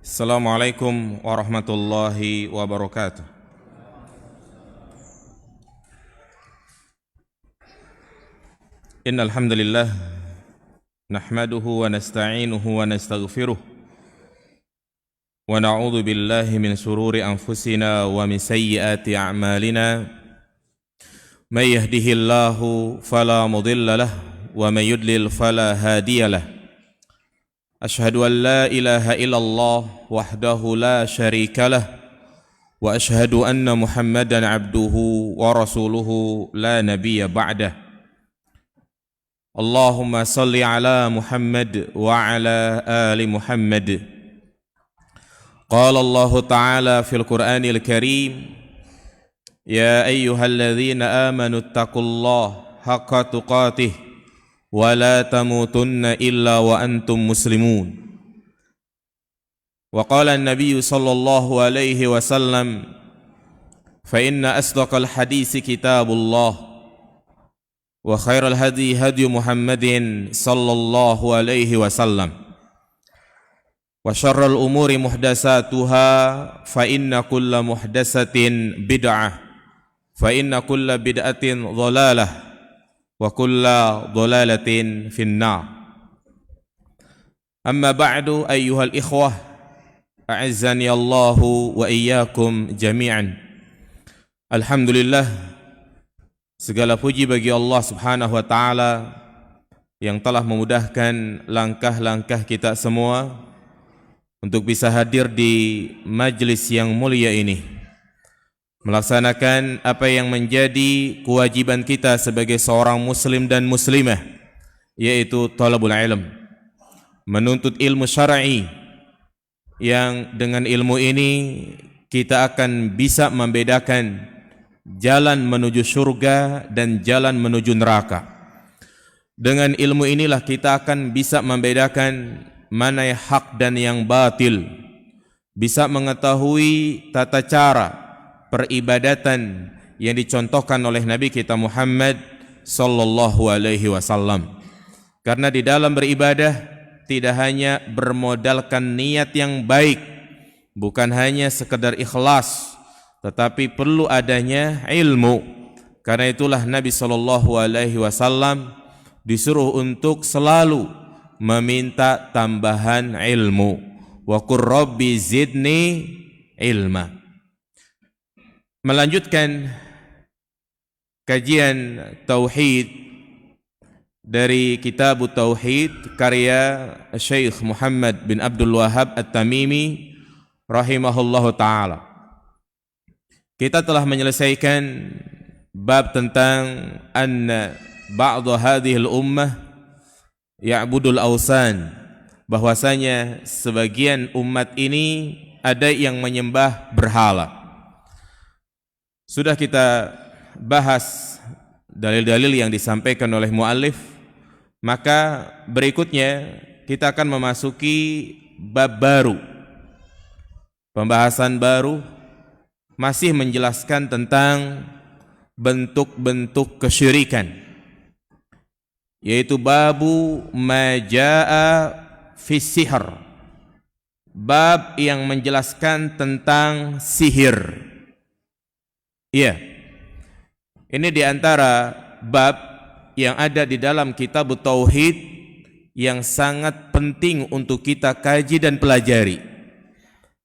Assalamualaikum warahmatullahi wabarakatuh. Innal hamdalillah nahmaduhu wa nasta'inuhu wa nastaghfiruh wa na'udzu billahi min shururi anfusina wa min sayyiati a'malina. May yahdihillahu fala mudilla lahu wa may yudlil fala hadiya lahu. Ashhadu an la ilaha illallah wahdahu la syarika lah wa ashhadu anna Muhammadan abduhu wa rasuluhu la nabiyya ba'dah. Allahumma salli ala Muhammad wa ala ali Muhammad. Qala Allah ta'ala fil Qur'anil Karim, ya ayyuhalladzina amanu ittaqullaha haqqa tuqatih wa la tamutunna illa wa antum muslimun. Wa qala an-nabiy sallallahu alaihi wasallam, fa inna asdaqal hadisi kitabullah wa khairal hadi hadi Muhammadin sallallahu alaihi wasallam wa syarrul umuri muhdatsatuha fa inna kulla muhdatsatin bid'ah fa inna kulla bid'atin dhalalah wa kulla dhalalatin finnar. Amma ba'du, ayyuhal ikhwah, a'azzani Allahu wa iyyakum jami'an. Alhamdulillah, segala puji bagi Allah subhanahu wa ta'ala yang telah memudahkan langkah-langkah kita semua untuk bisa hadir di majlis yang mulia ini, melaksanakan apa yang menjadi kewajiban kita sebagai seorang muslim dan muslimah, yaitu talabul ilm, menuntut ilmu syar'i, yang dengan ilmu ini kita akan bisa membedakan jalan menuju surga dan jalan menuju neraka. Dengan ilmu inilah kita akan bisa membedakan mana yang hak dan yang batil, bisa mengetahui tata cara peribadatan yang dicontohkan oleh Nabi kita Muhammad sallallahu alaihi wasallam. Karena di dalam beribadah tidak hanya bermodalkan niat yang baik, bukan hanya sekedar ikhlas, tetapi perlu adanya ilmu. Karena itulah Nabi sallallahu alaihi wasallam disuruh untuk selalu meminta tambahan ilmu. Wa qur rabbi zidni ilma. Melanjutkan kajian tauhid dari kitab Tauhid karya Syekh Muhammad bin Abdul Wahhab At-Tamimi rahimahullahu ta'ala. Kita telah menyelesaikan bab tentang anna ba'd hadhihi al-ummah ya'budul awsan, bahwasanya sebagian umat ini ada yang menyembah berhala. Sudah kita bahas dalil-dalil yang disampaikan oleh muallif, maka berikutnya kita akan memasuki bab baru, pembahasan baru, masih menjelaskan tentang bentuk-bentuk kesyirikan, yaitu babu majaa fis sihr, bab yang menjelaskan tentang sihir. Iya, ini diantara bab yang ada di dalam kitab Tauhid yang sangat penting untuk kita kaji dan pelajari,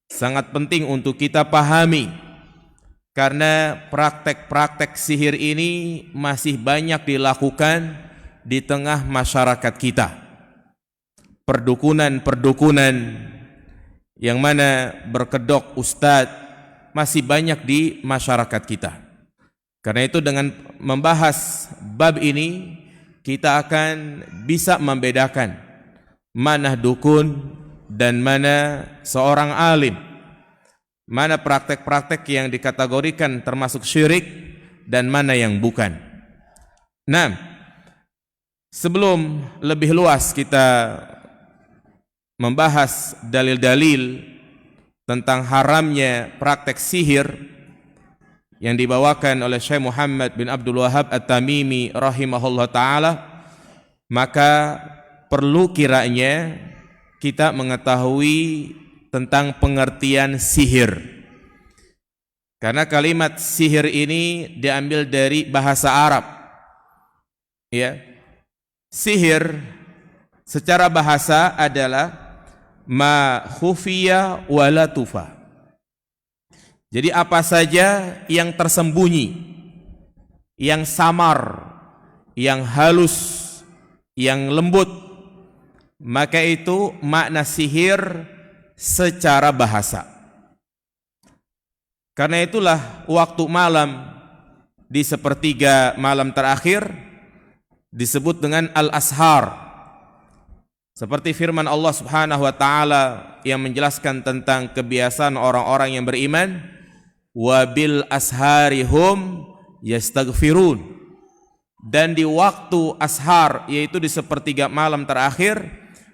sangat penting untuk kita pahami, karena praktek-praktek sihir ini masih banyak dilakukan di tengah masyarakat kita. Perdukunan-perdukunan yang mana berkedok ustadz masih banyak di masyarakat kita. Karena itu dengan membahas bab ini, kita akan bisa membedakan mana dukun dan mana seorang alim, mana praktek-praktek yang dikategorikan termasuk syirik dan mana yang bukan. Nah, sebelum lebih luas kita membahas dalil-dalil tentang haramnya praktek sihir yang dibawakan oleh Syekh Muhammad bin Abdul Wahhab At-Tamimi rahimahullah ta'ala, maka perlu kiranya kita mengetahui tentang pengertian sihir. Karena kalimat sihir ini diambil dari bahasa Arab. Ya. Sihir secara bahasa adalah ma khufiya wa la tufa. Jadi apa saja yang tersembunyi, yang samar, yang halus, yang lembut, maka itu makna sihir secara bahasa. Karena itulah waktu malam di sepertiga malam terakhir disebut dengan al-ashar. Seperti firman Allah Subhanahu wa taala yang menjelaskan tentang kebiasaan orang-orang yang beriman, wa bil asharihum yastaghfirun. Dan di waktu ashar, yaitu di sepertiga malam terakhir,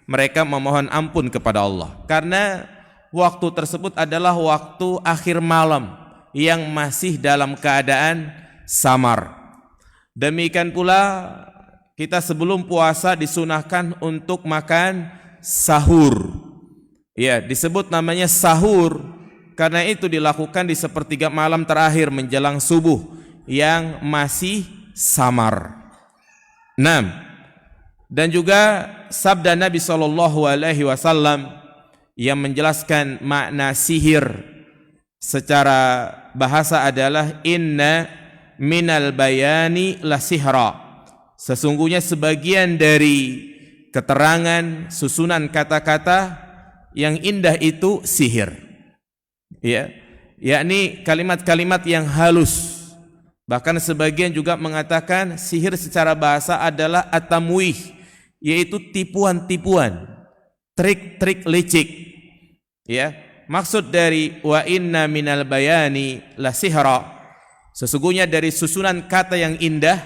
mereka memohon ampun kepada Allah. Karena waktu tersebut adalah waktu akhir malam yang masih dalam keadaan samar. Demikian pula kita sebelum puasa disunahkan untuk makan sahur. Ya, disebut namanya sahur karena itu dilakukan di sepertiga malam terakhir menjelang subuh yang masih samar. 6. Dan juga sabda Nabi SAW yang menjelaskan makna sihir secara bahasa adalah inna minal bayani la sihra. Sesungguhnya sebagian dari keterangan susunan kata-kata yang indah itu sihir. Ya, yakni kalimat-kalimat yang halus. Bahkan sebagian juga mengatakan sihir secara bahasa adalah at-tamwih, yaitu tipuan-tipuan, trik-trik licik. Ya, maksud dari wa inna minal bayani la sihra, sesungguhnya dari susunan kata yang indah,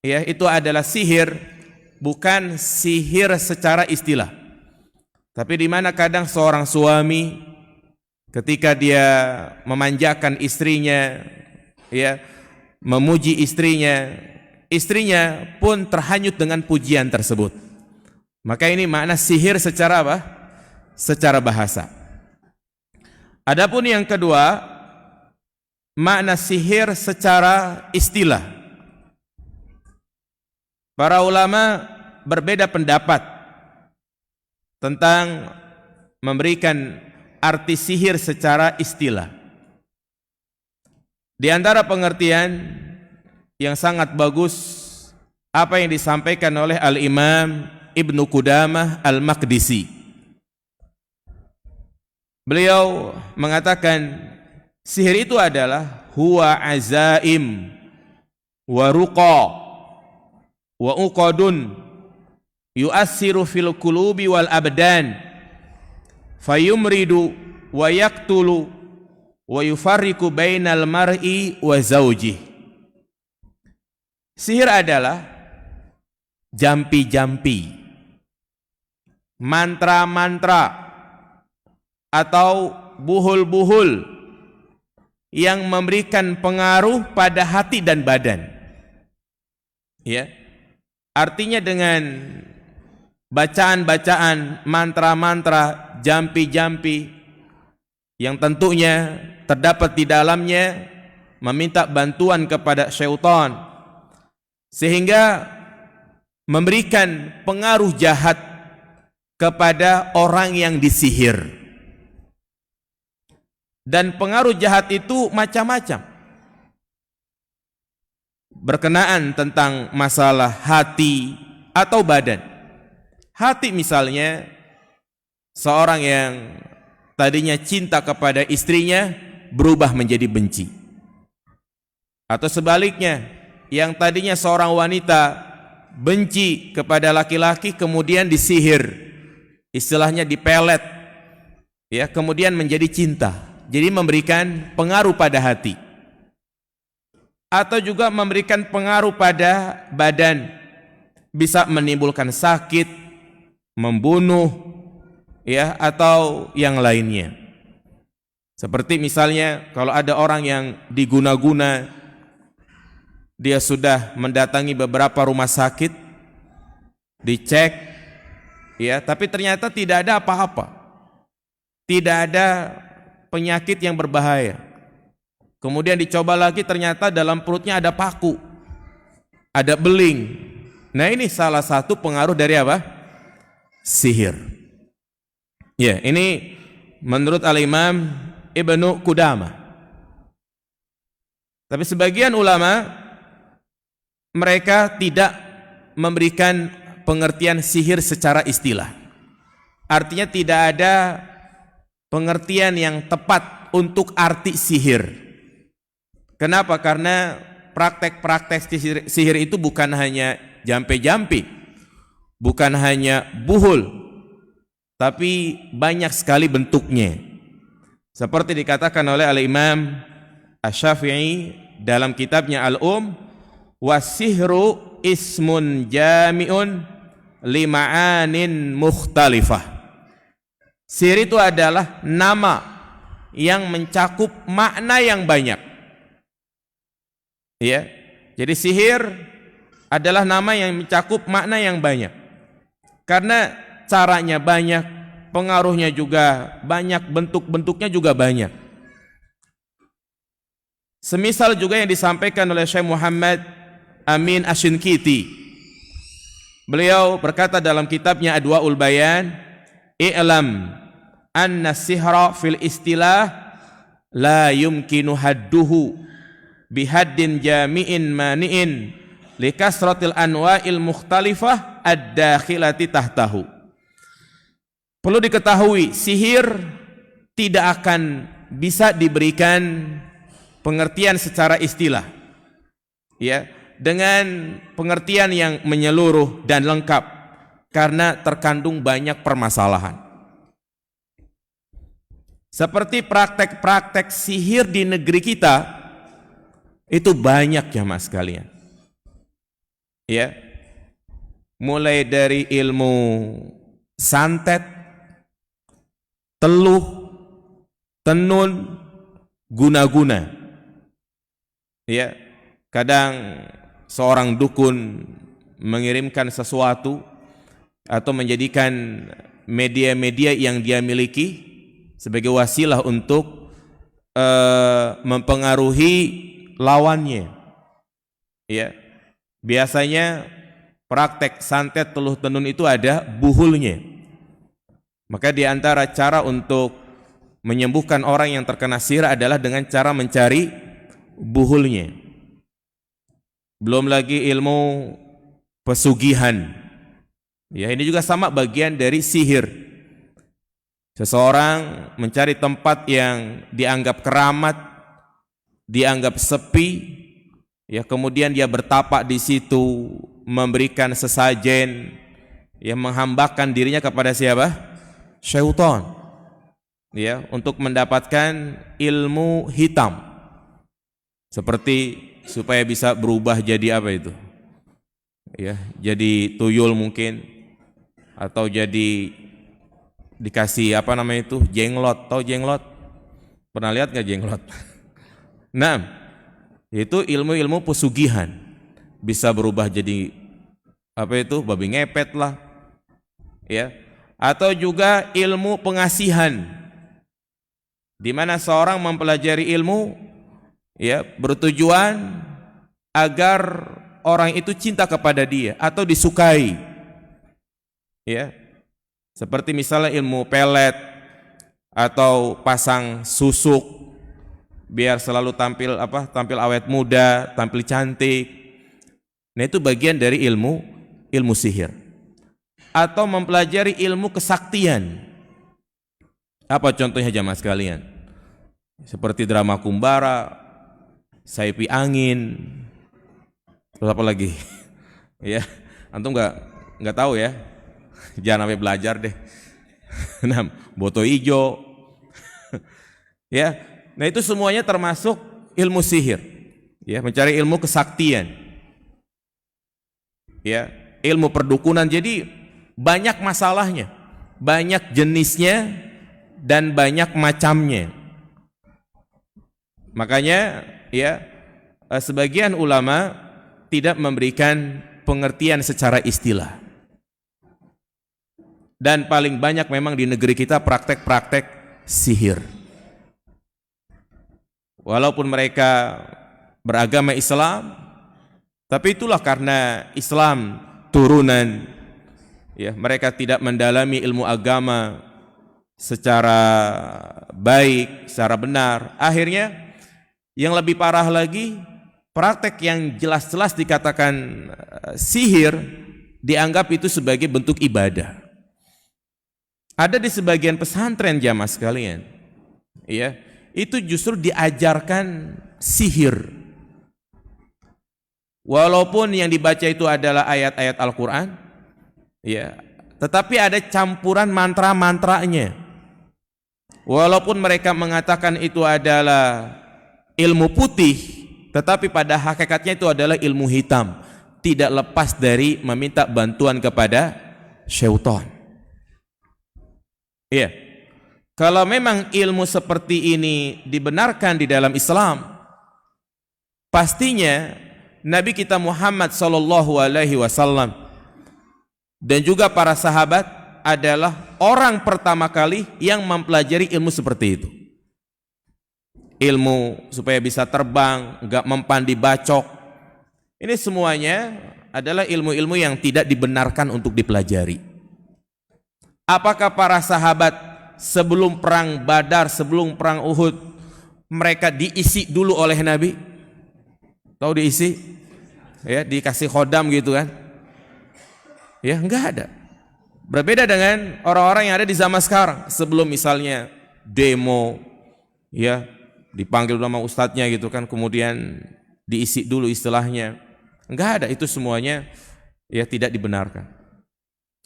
ya, itu adalah sihir, bukan sihir secara istilah. Tapi di mana kadang seorang suami ketika dia memanjakan istrinya, ya, memuji istrinya, istrinya pun terhanyut dengan pujian tersebut. Maka ini makna sihir secara apa? Secara bahasa. Adapun yang kedua, makna sihir secara istilah. Para ulama berbeda pendapat tentang memberikan arti sihir secara istilah. Di antara pengertian yang sangat bagus apa yang disampaikan oleh Al-Imam Ibnu Qudamah Al-Maqdisi. Beliau mengatakan sihir itu adalah huwa azaim wa ruqa wa uqadun yu'assiru fil qulubi wal abdan fayumridu wa yaqtulu wa yufarriqu bainal mar'i wa zawjih. Sihir adalah jampi-jampi, mantra-mantra atau buhul-buhul yang memberikan pengaruh pada hati dan badan. Ya. Artinya dengan bacaan-bacaan, mantra-mantra, jampi-jampi yang tentunya terdapat di dalamnya meminta bantuan kepada syaitan sehingga memberikan pengaruh jahat kepada orang yang disihir. Dan pengaruh jahat itu macam-macam. Berkenaan tentang masalah hati atau badan. Hati misalnya, seorang yang tadinya cinta kepada istrinya berubah menjadi benci. Atau sebaliknya, yang tadinya seorang wanita benci kepada laki-laki kemudian disihir, istilahnya dipelet, ya, kemudian menjadi cinta. Jadi memberikan pengaruh pada hati. Atau juga memberikan pengaruh pada badan, bisa menimbulkan sakit, membunuh, ya, atau yang lainnya. Seperti misalnya kalau ada orang yang diguna-guna, dia sudah mendatangi beberapa rumah sakit, dicek, ya, tapi ternyata tidak ada apa-apa, tidak ada penyakit yang berbahaya. Kemudian dicoba lagi, ternyata dalam perutnya ada paku, ada beling. Nah, ini salah satu pengaruh dari apa? Sihir. Ya, ini menurut Al-Imam Ibnu Qudamah. Tapi sebagian ulama mereka tidak memberikan pengertian sihir secara istilah. Artinya tidak ada pengertian yang tepat untuk arti sihir. Kenapa? Karena praktek-praktek sihir itu bukan hanya jampe-jampi, bukan hanya buhul, tapi banyak sekali bentuknya. Seperti dikatakan oleh Al-Imam Asy-Syafi'i dalam kitabnya Al-Um, wasihru ismun jami'un lima'anin mukhtalifah. Sihir itu adalah nama yang mencakup makna yang banyak. Ya, jadi sihir adalah nama yang mencakup makna yang banyak. Karena caranya banyak, pengaruhnya juga banyak, bentuk-bentuknya juga banyak. Semisal juga yang disampaikan oleh Syekh Muhammad Amin Asy-Syinkiti. Beliau berkata dalam kitabnya Adwaul Bayan, "I'lam anna sihra fil istilah la yumkinu hadduhu bihaddin jami'in mani'in likasratil anwa'il mukhtalifah ad-dakhilati tahtahu." Perlu diketahui, sihir tidak akan bisa diberikan pengertian secara istilah, ya, dengan pengertian yang menyeluruh dan lengkap, karena terkandung banyak permasalahan. Seperti praktek-praktek sihir di negeri kita itu banyak ya mas sekalian, ya, mulai dari ilmu santet, teluh, tenun, guna-guna. Ya, kadang seorang dukun mengirimkan sesuatu atau menjadikan media-media yang dia miliki sebagai wasilah untuk mempengaruhi lawannya. Ya, biasanya praktek santet, teluh, tenun itu ada buhulnya. Maka di antara cara untuk menyembuhkan orang yang terkena sihir adalah dengan cara mencari buhulnya. Belum lagi ilmu pesugihan. Ya, ini juga sama bagian dari sihir. Seseorang mencari tempat yang dianggap keramat, dianggap sepi, ya, kemudian dia bertapak di situ, memberikan sesajen, ya, menghambakan dirinya kepada siapa? Syaitan. Ya, untuk mendapatkan ilmu hitam. Seperti supaya bisa berubah jadi apa itu? Ya, jadi tuyul mungkin, atau jadi dikasih apa namanya itu? Jenglot. Tahu jenglot? Pernah lihat nggak jenglot? Nah, itu ilmu-ilmu pesugihan. Bisa berubah jadi apa itu? Babi ngepet lah. Ya. Atau juga ilmu pengasihan, di mana seorang mempelajari ilmu, ya, bertujuan agar orang itu cinta kepada dia atau disukai. Ya. Seperti misalnya ilmu pelet atau pasang susuk biar selalu tampil awet muda, tampil cantik. Nah, itu bagian dari ilmu sihir. Atau mempelajari ilmu kesaktian. Apa contohnya jamaah sekalian? Seperti drama kumbara, saipi angin, terus apa lagi? Ya, antum nggak tahu ya? Jangan sampai belajar deh. Nah, boto ijo. Ya, nah itu semuanya termasuk ilmu sihir. Ya, mencari ilmu kesaktian. Ya, ilmu perdukunan. Jadi banyak masalahnya, banyak jenisnya dan banyak macamnya. Makanya ya, sebagian ulama tidak memberikan pengertian secara istilah. Dan paling banyak memang di negeri kita praktek-praktek sihir. Walaupun mereka beragama Islam, tapi itulah karena Islam turunan, ya, mereka tidak mendalami ilmu agama secara baik, secara benar. Akhirnya yang lebih parah lagi, praktek yang jelas-jelas dikatakan sihir dianggap itu sebagai bentuk ibadah. Ada di sebagian pesantren jamaah sekalian, ya, itu justru diajarkan sihir. Walaupun yang dibaca itu adalah ayat-ayat Al-Quran, ya, tetapi ada campuran mantra-mantranya. Walaupun mereka mengatakan itu adalah ilmu putih, tetapi pada hakikatnya itu adalah ilmu hitam. Tidak lepas dari meminta bantuan kepada syaitan. Iya. Kalau memang ilmu seperti ini dibenarkan di dalam Islam, pastinya Nabi kita Muhammad SAW dan juga para sahabat adalah orang pertama kali yang mempelajari ilmu seperti itu. Ilmu supaya bisa terbang, enggak mempan dibacok. Ini semuanya adalah ilmu-ilmu yang tidak dibenarkan untuk dipelajari. Apakah para sahabat sebelum perang Badar, sebelum perang Uhud, mereka diisi dulu oleh Nabi? Tahu diisi? Ya, dikasih khodam gitu kan? Ya, enggak ada. Berbeda dengan orang-orang yang ada di zaman sekarang. Sebelum misalnya demo, ya, dipanggil nama ustadznya gitu kan, kemudian diisi dulu istilahnya. Enggak ada, itu semuanya ya tidak dibenarkan.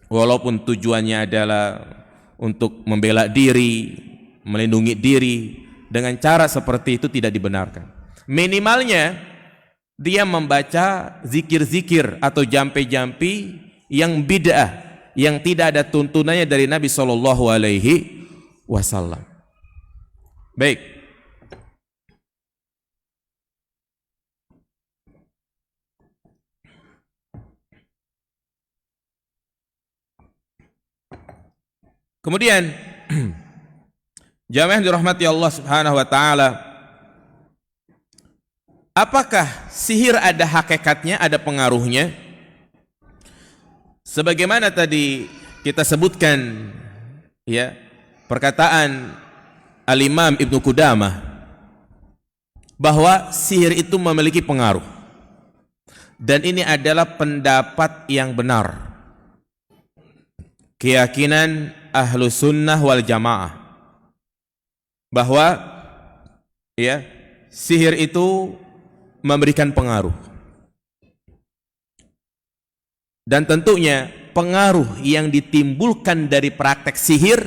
Walaupun tujuannya adalah untuk membela diri, melindungi diri, dengan cara seperti itu tidak dibenarkan. Minimalnya dia membaca zikir-zikir atau jampi-jampi yang bid'ah, yang tidak ada tuntunannya dari Nabi SAW. Baik. Kemudian jamaah dirahmati Allah Subhanahu wa taala, apakah sihir ada hakikatnya, ada pengaruhnya? Sebagaimana tadi kita sebutkan, ya, perkataan Al-Imam Ibnu Qudamah bahwa sihir itu memiliki pengaruh, dan ini adalah pendapat yang benar, keyakinan ahlu sunnah wal jamaah, bahwa ya, sihir itu memberikan pengaruh. Dan tentunya pengaruh yang ditimbulkan dari praktek sihir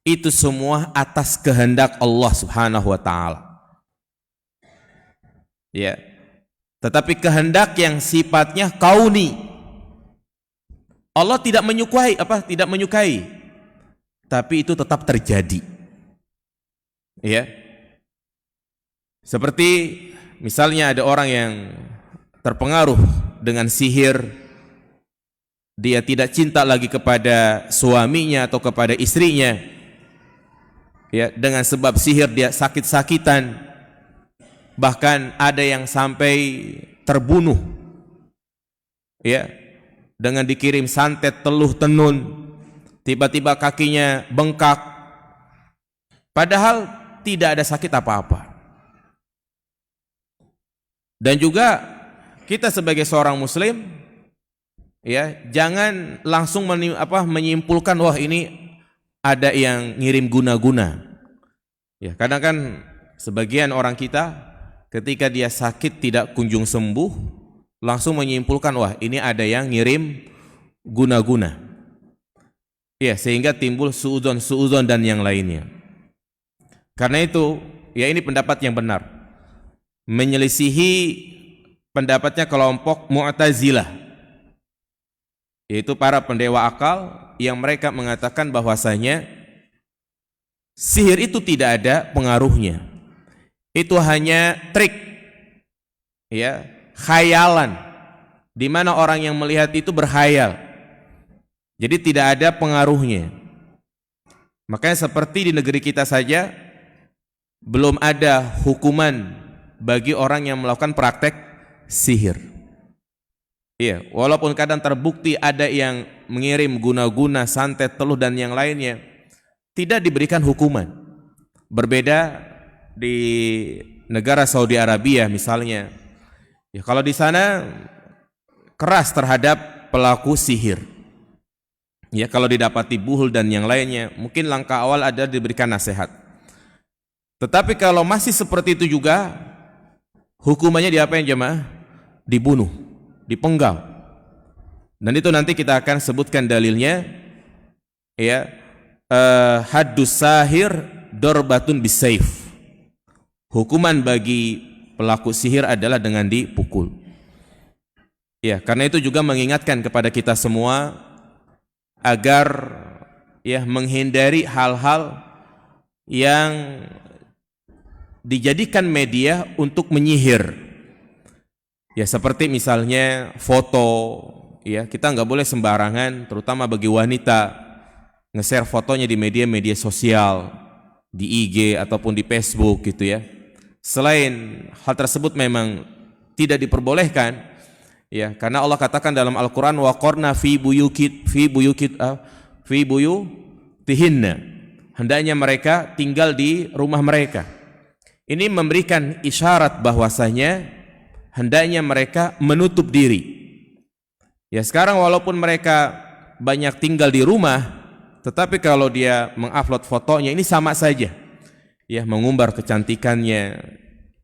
itu semua atas kehendak Allah Subhanahu wa taala. Ya. Tetapi kehendak yang sifatnya kauni, Allah tidak menyukai tapi itu tetap terjadi. Ya. Seperti misalnya ada orang yang terpengaruh dengan sihir, dia tidak cinta lagi kepada suaminya atau kepada istrinya, ya, dengan sebab sihir dia sakit-sakitan, bahkan ada yang sampai terbunuh, ya, dengan dikirim santet teluh tenun, tiba-tiba kakinya bengkak, padahal tidak ada sakit apa-apa. Dan juga kita sebagai seorang muslim, ya, jangan langsung menyimpulkan wah ini ada yang ngirim guna-guna. Ya, kadang kan sebagian orang kita ketika dia sakit tidak kunjung sembuh, langsung menyimpulkan wah ini ada yang ngirim guna-guna. Ya, sehingga timbul suudzon dan yang lainnya. Karena itu, ya, ini pendapat yang benar, menyelisihi pendapatnya kelompok Mu'tazilah, yaitu para pendewa akal yang mereka mengatakan bahwasanya sihir itu tidak ada pengaruhnya, itu hanya trik, ya, khayalan, di mana orang yang melihat itu berkhayal, jadi tidak ada pengaruhnya. Makanya seperti di negeri kita saja belum ada hukuman bagi orang yang melakukan praktek sihir. Iya, walaupun kadang terbukti ada yang mengirim guna-guna, santet, teluh dan yang lainnya, tidak diberikan hukuman. Berbeda di negara Saudi Arabia misalnya. Ya, kalau di sana keras terhadap pelaku sihir. Ya, kalau didapati buhul dan yang lainnya, mungkin langkah awal ada diberikan nasihat. Tetapi kalau masih seperti itu juga, hukumannya diapain jemaah? Dibunuh, dipenggal. Dan itu nanti kita akan sebutkan dalilnya. Ya, haddus sahir dorbatun bisayf. Hukuman bagi pelaku sihir adalah dengan dipukul. Ya, karena itu juga mengingatkan kepada kita semua agar ya menghindari hal-hal yang dijadikan media untuk menyihir. Ya, seperti misalnya foto, ya kita nggak boleh sembarangan, terutama bagi wanita, nge-share fotonya di media-media sosial, di IG ataupun di Facebook gitu ya. Selain hal tersebut memang tidak diperbolehkan, ya, karena Allah katakan dalam Al-Quran waqarna fi buyutihinna, hendaknya mereka tinggal di rumah mereka. Ini memberikan isyarat bahwasanya hendaknya mereka menutup diri. Ya, sekarang walaupun mereka banyak tinggal di rumah, tetapi kalau dia mengupload fotonya ini sama saja, ya, mengumbar kecantikannya.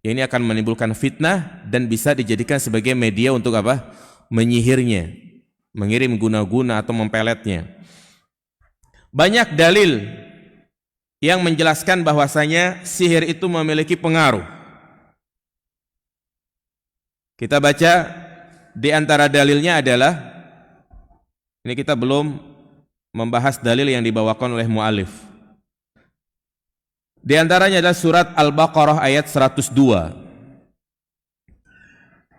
Ini akan menimbulkan fitnah dan bisa dijadikan sebagai media untuk apa? Menyihirnya, mengirim guna-guna atau mempeletnya. Banyak dalil yang menjelaskan bahwasanya sihir itu memiliki pengaruh. Kita baca di antara dalilnya adalah, ini kita belum membahas dalil yang dibawakan oleh mu'alif. Di antaranya adalah surat Al-Baqarah ayat 102,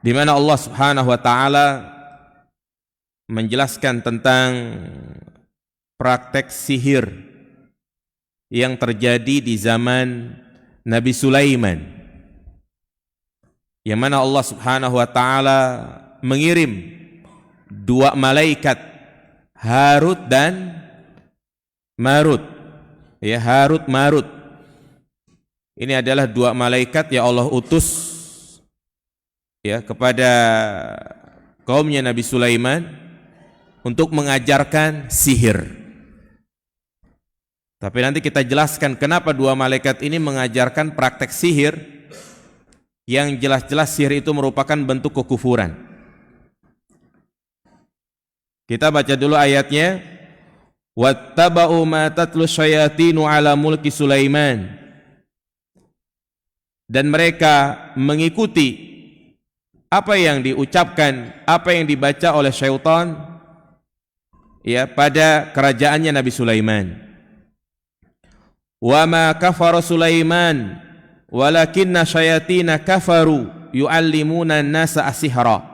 di mana Allah Subhanahu wa taala menjelaskan tentang praktek sihir yang terjadi di zaman Nabi Sulaiman, yang mana Allah Subhanahu wa taala mengirim dua malaikat, Harut dan Marut. Ya, Harut Marut. Ini adalah dua malaikat yang Allah utus, ya, kepada kaumnya Nabi Sulaiman untuk mengajarkan sihir. Tapi nanti kita jelaskan kenapa dua malaikat ini mengajarkan praktek sihir yang jelas-jelas sihir itu merupakan bentuk kekufuran. Kita baca dulu ayatnya. Wattaba'u ma tatlu syayatinu ala mulki Sulaiman. Dan mereka mengikuti apa yang diucapkan, apa yang dibaca oleh syaitan, ya, pada kerajaannya Nabi Sulaiman. Wa ma kafara Sulaiman walakinna syayatina kafaru yu'allimuna an-nasa as-sihra.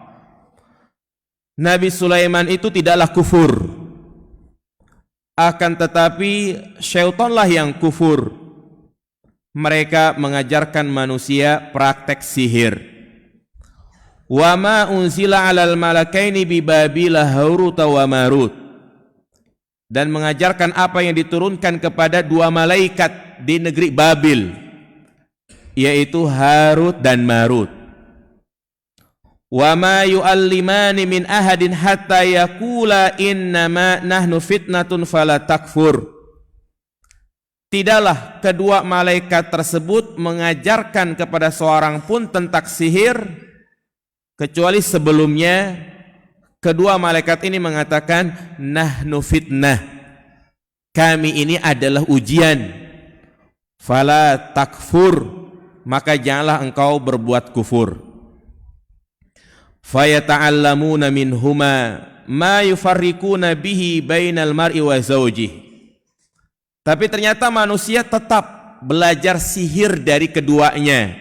Nabi Sulaiman itu tidaklah kufur, akan tetapi syaitanlah yang kufur. Mereka mengajarkan manusia praktek sihir. Wa ma unzila 'alal malakaini bi Babila Harut wa Marut. Dan mengajarkan apa yang diturunkan kepada dua malaikat di negeri Babil, yaitu Harut dan Marut. Wa ma yu'allimani min ahadin hatta yaqula innama nahnu fitnatun fala takfur. Tidaklah kedua malaikat tersebut mengajarkan kepada seorang pun tentang sihir, kecuali sebelumnya kedua malaikat ini mengatakan nahnu fitnah, kami ini adalah ujian, fala takfur, maka janganlah engkau berbuat kufur. Fayata'allamuna minhuma ma yufarriquna bihi bainal mar'i wa zawjihi. Tapi ternyata manusia tetap belajar sihir dari keduanya.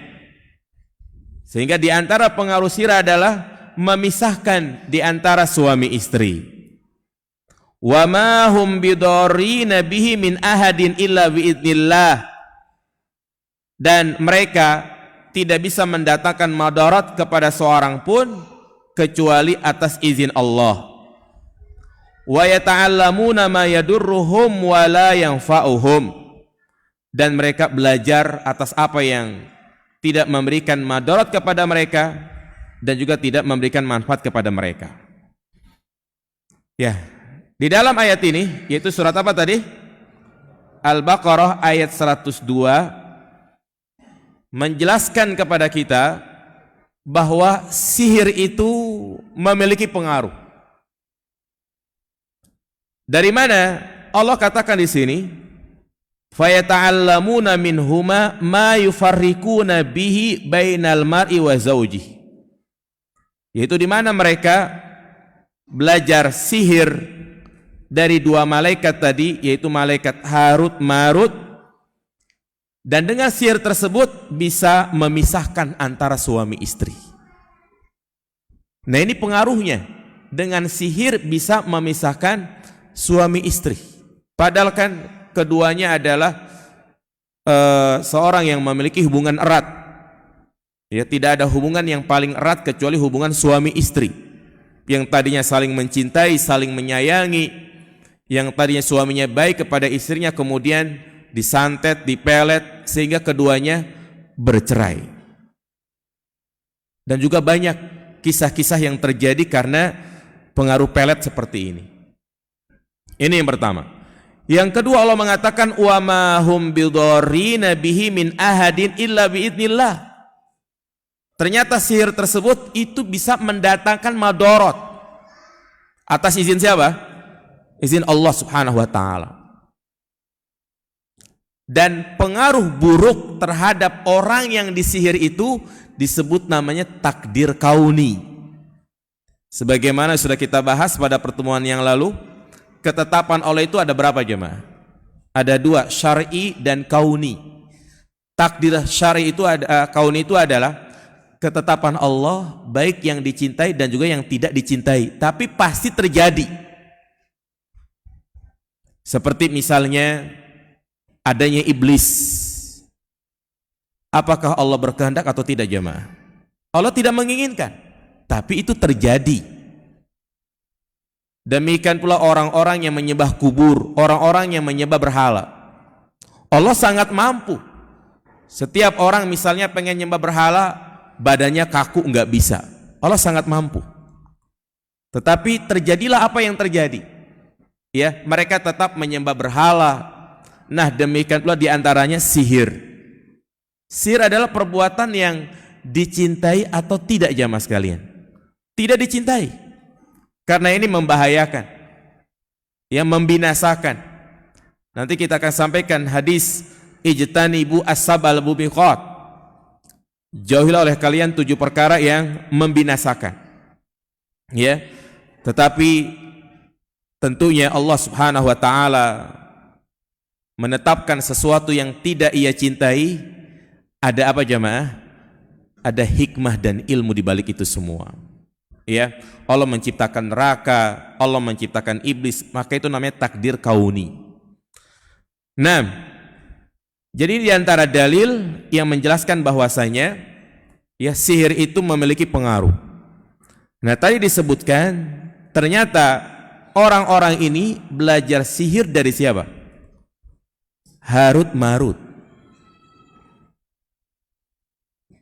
Sehingga di antara pengaruh sihir adalah memisahkan di antara suami istri. Wa ma hum bidarrina bihi min ahadin illa biidznillah. Dan mereka tidak bisa mendatangkan madarat kepada seorang pun kecuali atas izin Allah. Wa yata'allamuna ma yadurruhum wa la yanfa'uhum. Dan mereka belajar atas apa yang tidak memberikan madarat kepada mereka dan juga tidak memberikan manfaat kepada mereka. Ya, di dalam ayat ini, yaitu surat apa tadi? Al-Baqarah ayat 102 menjelaskan kepada kita bahwa sihir itu memiliki pengaruh. Dari mana Allah katakan di sini? Fayata'allamuna minhuma ma yufarriquna bihi bainal mar'i wa zawjih. Yaitu di mana mereka belajar sihir dari dua malaikat tadi, yaitu malaikat Harut Marut, dan dengan sihir tersebut bisa memisahkan antara suami istri. Nah, ini pengaruhnya, dengan sihir bisa memisahkan suami istri. Padahal kan keduanya adalah seorang yang memiliki hubungan erat. Ya, tidak ada hubungan yang paling erat kecuali hubungan suami istri. Yang tadinya saling mencintai, saling menyayangi, yang tadinya suaminya baik kepada istrinya, kemudian disantet, dipelet, sehingga keduanya bercerai. Dan juga banyak kisah-kisah yang terjadi karena pengaruh pelet seperti ini. Ini yang pertama. Yang kedua, Allah mengatakan wa ma hum bidarrina bihi min ahadin illa biidznillah. Ternyata sihir tersebut itu bisa mendatangkan madarat. Atas izin siapa? Izin Allah Subhanahu wa taala. Dan pengaruh buruk terhadap orang yang disihir itu disebut namanya takdir kauni. Sebagaimana sudah kita bahas pada pertemuan yang lalu, ketetapan Allah itu ada berapa jemaah? Ada dua, syar'i dan kauni. Takdir syar'i itu kauni itu adalah ketetapan Allah, baik yang dicintai dan juga yang tidak dicintai, tapi pasti terjadi. Seperti misalnya adanya iblis. Apakah Allah berkehendak atau tidak jemaah? Allah tidak menginginkan, tapi itu terjadi. Demikian pula orang-orang yang menyembah kubur, orang-orang yang menyembah berhala. Allah sangat mampu. Setiap orang misalnya pengen nyembah berhala, badannya kaku, nggak bisa. Allah sangat mampu. Tetapi terjadilah apa yang terjadi. Ya, mereka tetap menyembah berhala. Nah, demikian pula diantaranya sihir. Sihir adalah perbuatan yang dicintai atau tidak jamaah sekalian? Tidak dicintai. Karena ini membahayakan, yang membinasakan. Nanti kita akan sampaikan hadis ijtanibu as-sab'al mubiqat. Jauhilah oleh kalian 7 perkara yang membinasakan. Ya. Tetapi tentunya Allah Subhanahu wa taala menetapkan sesuatu yang tidak ia cintai. Ada apa jamaah? Ada hikmah dan ilmu di balik itu semua. Ya, Allah menciptakan neraka, Allah menciptakan iblis, maka itu namanya takdir kauni. Nah, jadi di antara dalil yang menjelaskan bahwasanya ya sihir itu memiliki pengaruh. Nah, tadi disebutkan ternyata orang-orang ini belajar sihir dari siapa? Harut Marut.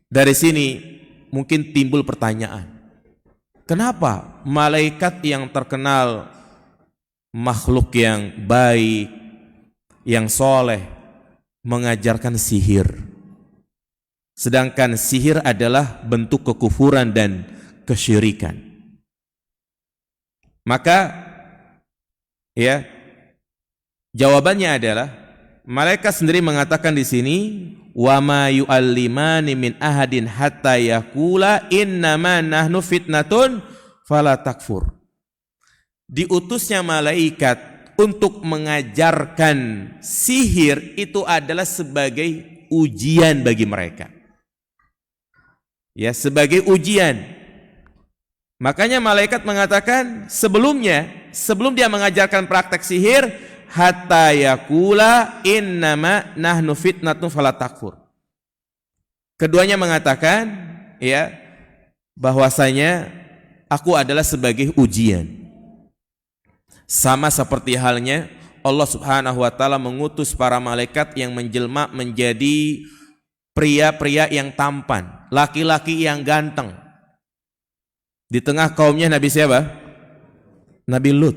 Dari sini mungkin timbul pertanyaan. Kenapa malaikat yang terkenal makhluk yang baik, yang soleh, mengajarkan sihir? Sedangkan sihir adalah bentuk kekufuran dan kesyirikan. Maka ya, jawabannya adalah malaikat sendiri mengatakan di sini, wa ma yu'allimani min ahadin hatta yaqula innama nahnu fitnatun fala takfur. Diutusnya malaikat untuk mengajarkan sihir itu adalah sebagai ujian bagi mereka. Ya, sebagai ujian. Makanya malaikat mengatakan sebelumnya sebelum dia mengajarkan praktek sihir, hatta yaqula innama nahnu fitnatun fala takfur. Keduanya mengatakan ya bahwasanya aku adalah sebagai ujian. Sama seperti halnya Allah Subhanahu wa taala mengutus para malaikat yang menjelma menjadi pria-pria yang tampan, laki-laki yang ganteng. Di tengah kaumnya Nabi siapa? Nabi Lut.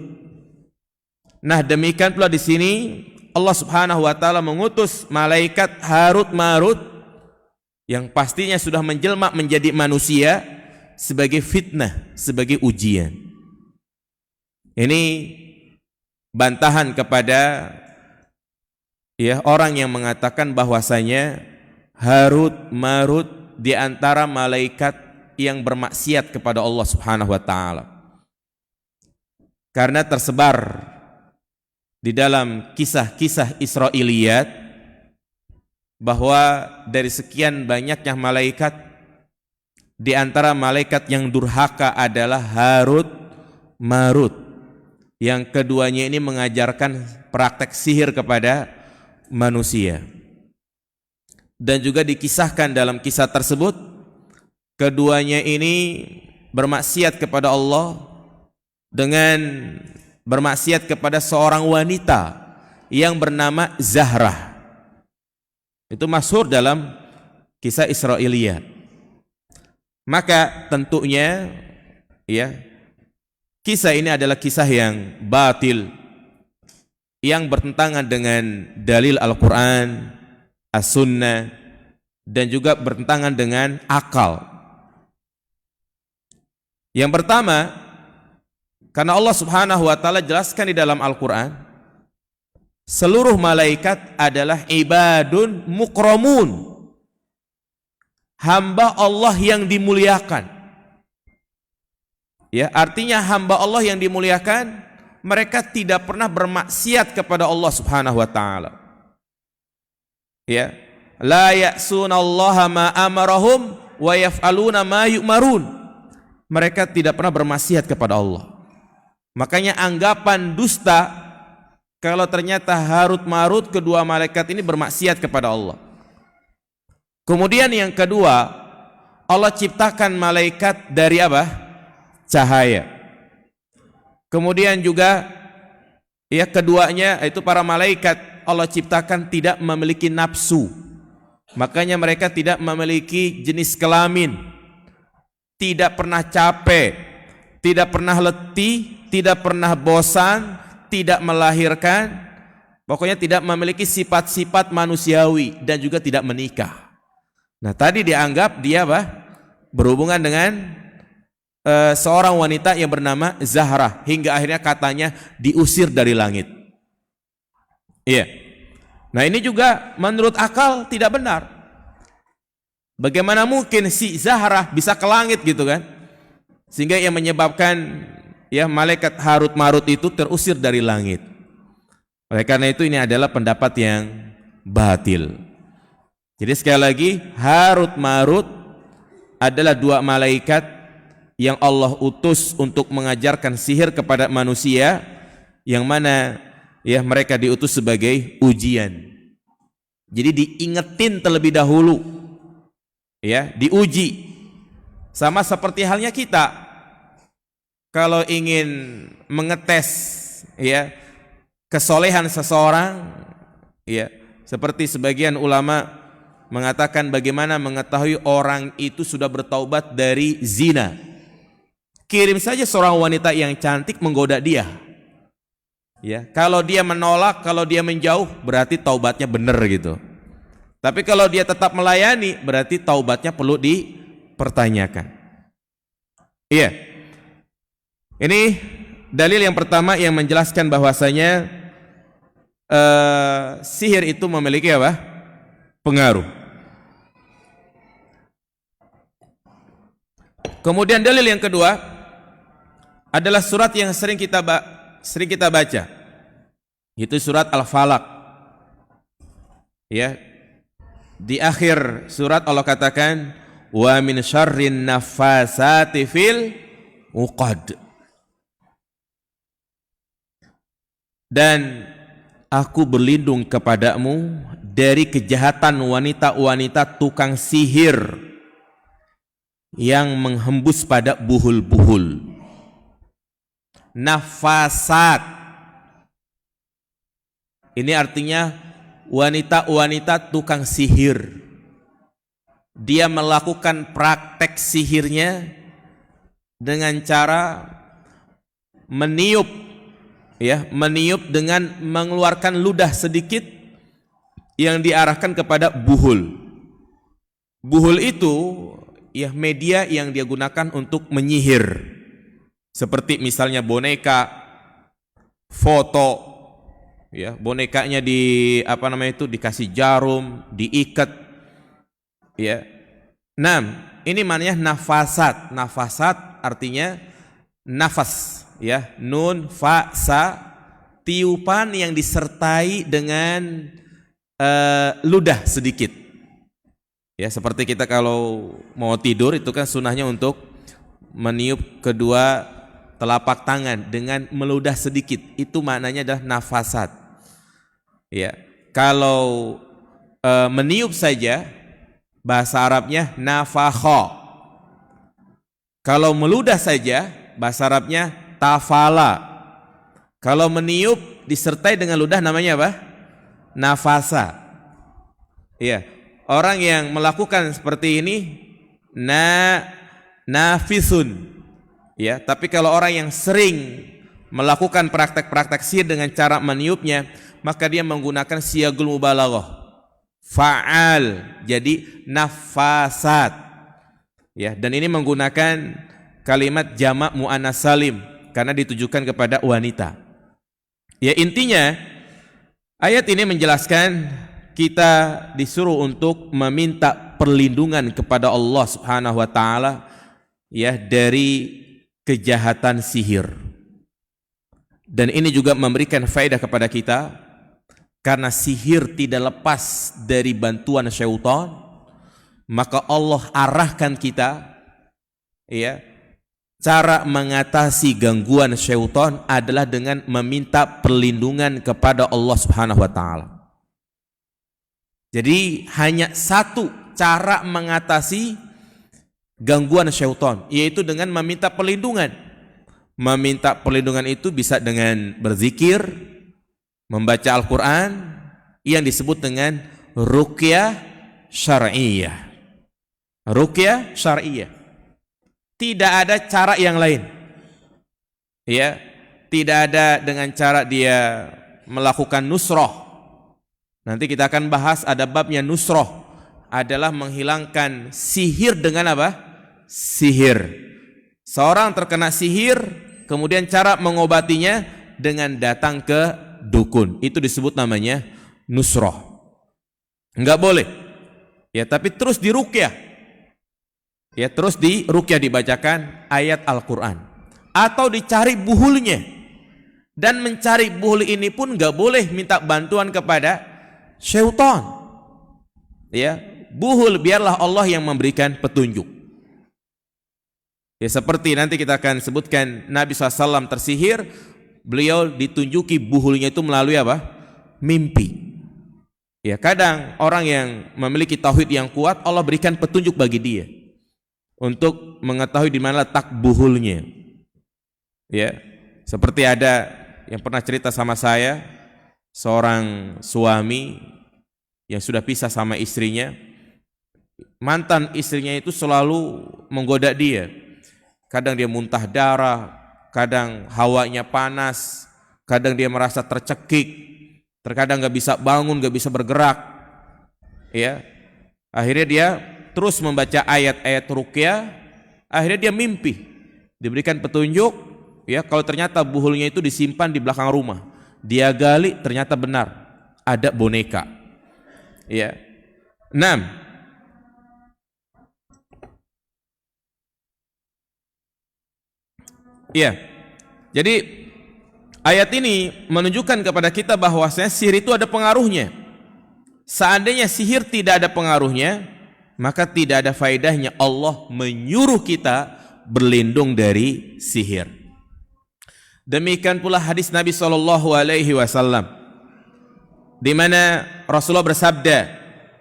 Nah, demikian pula di sini Allah Subhanahu wa taala mengutus malaikat Harut Marut yang pastinya sudah menjelma menjadi manusia sebagai fitnah, sebagai ujian. Ini bantahan kepada ya orang yang mengatakan bahwasanya Harut Marut di antara malaikat yang bermaksiat kepada Allah Subhanahu wa taala. Karena tersebar di dalam kisah-kisah Israiliyat bahwa dari sekian banyaknya malaikat, di antara malaikat yang durhaka adalah Harut Marut, yang keduanya ini mengajarkan praktek sihir kepada manusia. Dan juga dikisahkan dalam kisah tersebut, keduanya ini bermaksiat kepada Allah dengan bermaksiat kepada seorang wanita yang bernama Zahrah. Itu masyhur dalam kisah Israiliyat. Maka tentunya ya kisah ini adalah kisah yang batil, yang bertentangan dengan dalil Al-Quran, As-Sunnah, dan juga bertentangan dengan akal. Yang pertama, karena Allah Subhanahu wa taala jelaskan di dalam Al-Quran, seluruh malaikat adalah ibadun mukramun, hamba Allah yang dimuliakan. Ya, artinya hamba Allah yang dimuliakan, mereka tidak pernah bermaksiat kepada Allah Subhanahu wa taala. Ya, la ya'sunallaha ma amarahum wa yaf'aluna ma yu'marun. Mereka tidak pernah bermaksiat kepada Allah. Makanya anggapan dusta kalau ternyata Harut Marut kedua malaikat ini bermaksiat kepada Allah. Kemudian yang kedua, Allah ciptakan malaikat dari apa? Cahaya. Kemudian juga ya keduanya itu para malaikat Allah ciptakan tidak memiliki nafsu. Makanya mereka tidak memiliki jenis kelamin, tidak pernah capek, tidak pernah letih, tidak pernah bosan, tidak melahirkan, pokoknya tidak memiliki sifat-sifat manusiawi dan juga tidak menikah. Nah, tadi dianggap dia apa? Berhubungan dengan seorang wanita yang bernama Zahrah, hingga akhirnya katanya diusir dari langit. Iya. Nah, ini juga menurut akal tidak benar. Bagaimana mungkin si Zahrah bisa ke langit gitu kan? Sehingga yang menyebabkan ya malaikat Harut Marut itu terusir dari langit. Oleh karena itu ini adalah pendapat yang batil. Jadi sekali lagi, Harut Marut adalah dua malaikat yang Allah utus untuk mengajarkan sihir kepada manusia, yang mana ya mereka diutus sebagai ujian. Jadi diingetin terlebih dahulu, ya, diuji. Sama seperti halnya kita kalau ingin mengetes ya kesolehan seseorang, ya, seperti sebagian ulama mengatakan bagaimana mengetahui orang itu sudah bertaubat dari zina. Kirim saja seorang wanita yang cantik menggoda dia. Ya, kalau dia menolak, kalau dia menjauh, berarti taubatnya benar gitu. Tapi kalau dia tetap melayani, berarti taubatnya perlu dipertanyakan. Iya. Ini dalil yang pertama yang menjelaskan bahwasanya sihir itu memiliki apa? Pengaruh. Kemudian dalil yang kedua adalah surat yang sering kita baca, itu surat Al-Falaq. Ya, di akhir surat Allah katakan wa min syarrin nafasati fil uqad. Dan aku berlindung kepadamu dari kejahatan wanita-wanita tukang sihir yang menghembus pada buhul-buhul. Nafasat, ini artinya wanita-wanita tukang sihir. Dia melakukan praktek sihirnya dengan cara meniup, meniup dengan mengeluarkan ludah sedikit yang diarahkan kepada buhul. Buhul itu media yang dia gunakan untuk menyihir. Seperti misalnya boneka, foto, bonekanya dikasih jarum, diikat, Nah, ini maknanya nafasat. Nafasat artinya nafas, nun fa sa, tiupan yang disertai dengan ludah sedikit. Seperti kita kalau mau tidur itu kan sunahnya untuk meniup kedua telapak tangan dengan meludah sedikit. Itu maknanya adalah nafasat. Kalau meniup saja bahasa Arabnya nafakha. Kalau meludah saja bahasa Arabnya tafala. Kalau meniup disertai dengan ludah namanya apa? Nafasa. Orang yang melakukan seperti ini nafisun. Tapi kalau orang yang sering melakukan praktek-praktek sihir dengan cara meniupnya, maka dia menggunakan siyagul mubalaghah. Fa'al, jadi nafasat. Dan ini menggunakan kalimat jamak muannas salim karena ditujukan kepada wanita. Intinya ayat ini menjelaskan kita disuruh untuk meminta perlindungan kepada Allah Subhanahu wa taala dari kejahatan sihir. Dan ini juga memberikan faedah kepada kita karena sihir tidak lepas dari bantuan syaitan, maka Allah arahkan kita cara mengatasi gangguan syaitan adalah dengan meminta perlindungan kepada Allah Subhanahu wa taala. Jadi hanya satu cara mengatasi gangguan syaitan, yaitu dengan meminta perlindungan. Meminta perlindungan itu bisa dengan berzikir, membaca Al-Quran yang disebut dengan ruqyah syar'iyah. Ruqyah syar'iyah. Tidak ada cara yang lain. Tidak ada dengan cara dia melakukan nusrah. Nanti kita akan bahas ada babnya nusrah, adalah menghilangkan sihir dengan apa? Sihir. Seorang terkena sihir, kemudian cara mengobatinya dengan datang ke dukun. Itu disebut namanya nusrah. Enggak boleh. Tapi terus diruqyah. Terus diruqyah, dibacakan ayat Al-Quran. Atau dicari buhulnya. Dan mencari buhul ini pun enggak boleh minta bantuan kepada syaitan. Buhul biarlah Allah yang memberikan petunjuk. Seperti nanti kita akan sebutkan Nabi SAW tersihir, beliau ditunjuki buhulnya itu melalui apa? Mimpi. Kadang orang yang memiliki tauhid yang kuat, Allah berikan petunjuk bagi dia untuk mengetahui di mana letak buhulnya. Seperti ada yang pernah cerita sama saya, seorang suami yang sudah pisah sama istrinya, mantan istrinya itu selalu menggoda dia. Kadang dia muntah darah, kadang hawanya panas, kadang dia merasa tercekik, terkadang gak bisa bangun, gak bisa bergerak. Akhirnya dia terus membaca ayat-ayat ruqyah, akhirnya dia mimpi, diberikan petunjuk. Kalau ternyata buhulnya itu disimpan di belakang rumah, dia gali, ternyata benar ada boneka. 6. Jadi ayat ini menunjukkan kepada kita bahwasanya sihir itu ada pengaruhnya. Seandainya sihir tidak ada pengaruhnya, maka tidak ada faedahnya Allah menyuruh kita berlindung dari sihir. Demikian pula hadis Nabi SAW, di mana Rasulullah bersabda,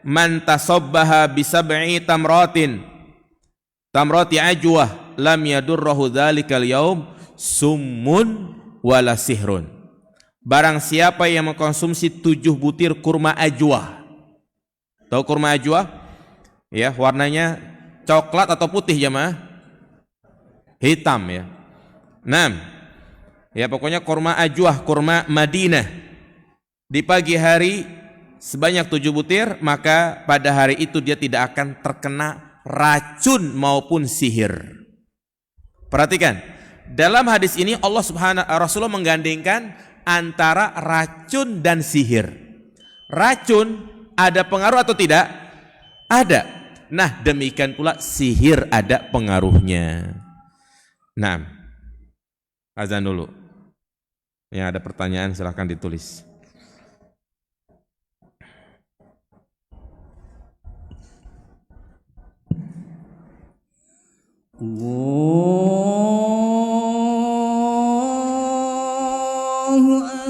"Man tasabbaha bi sab'i tamrati ajwah lam yadurruhu dzalikal yaum summun wala sihrun." Barang siapa yang mengkonsumsi 7 butir kurma ajwah. Tahu kurma ajwah? Ya, warnanya coklat atau putih jemaah? Hitam ya. 6. Ya, pokoknya kurma ajwah, kurma Madinah. Di pagi hari sebanyak 7 butir, maka pada hari itu dia tidak akan terkena racun maupun sihir. Perhatikan, dalam hadis ini Rasulullah menggandengkan antara racun dan sihir. Racun ada pengaruh atau tidak? Ada. Nah, demikian pula sihir ada pengaruhnya. Nah, azan dulu. Yang ada pertanyaan silahkan ditulis. Allahu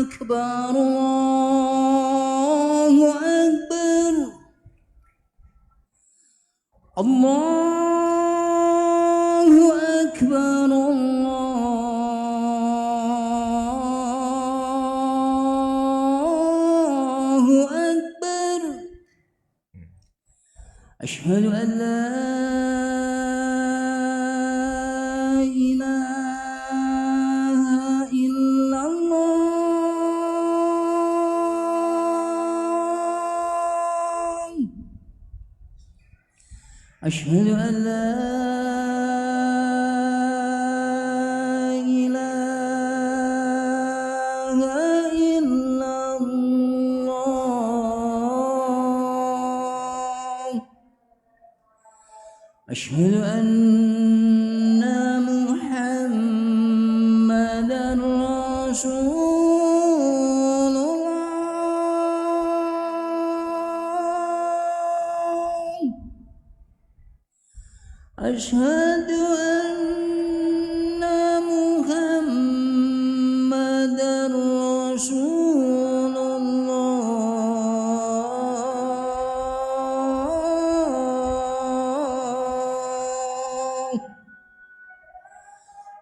Akbar, Allahu Akbar, Allahu Akbar, Allahu Akbar. Asyhadu an la أشهد أن لا إله إلا الله أشهد أن محمدا رسول الله أشهد أن محمدا رسول الله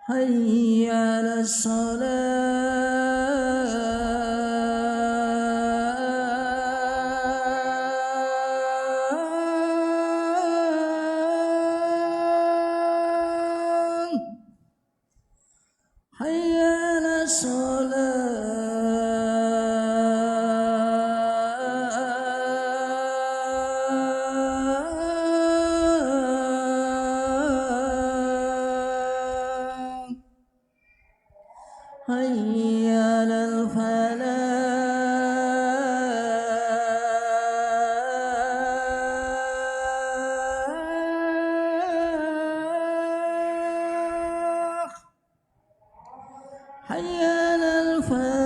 حي على الصلاة حي على الصلاة حي على الفلاح حي على الفلاح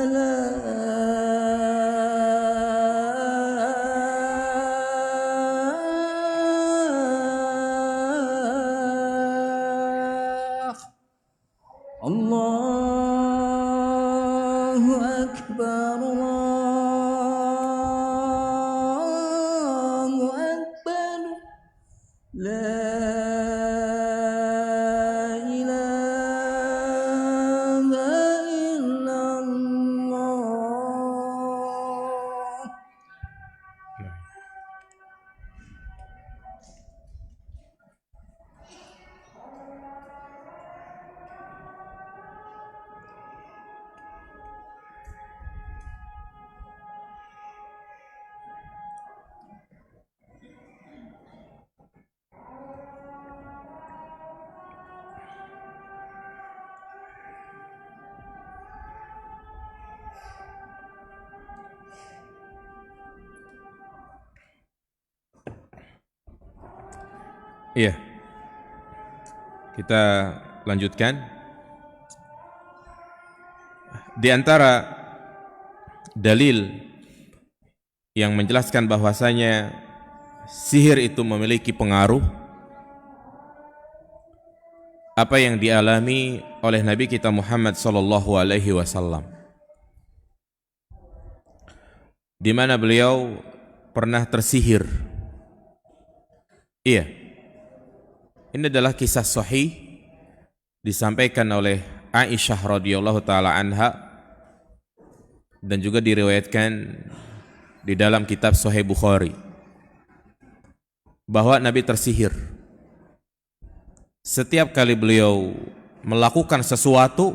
الله أكبر الله أكبر لا إله إلا الله. Iya. Kita lanjutkan. Di antara dalil yang menjelaskan bahwasanya sihir itu memiliki pengaruh apa yang dialami oleh Nabi kita Muhammad sallallahu alaihi wasallam, di mana beliau pernah tersihir. Iya. Ini adalah kisah sahih disampaikan oleh Aisyah radhiyallahu taala anha dan juga diriwayatkan di dalam kitab Sahih Bukhari bahwa Nabi tersihir. Setiap kali beliau melakukan sesuatu,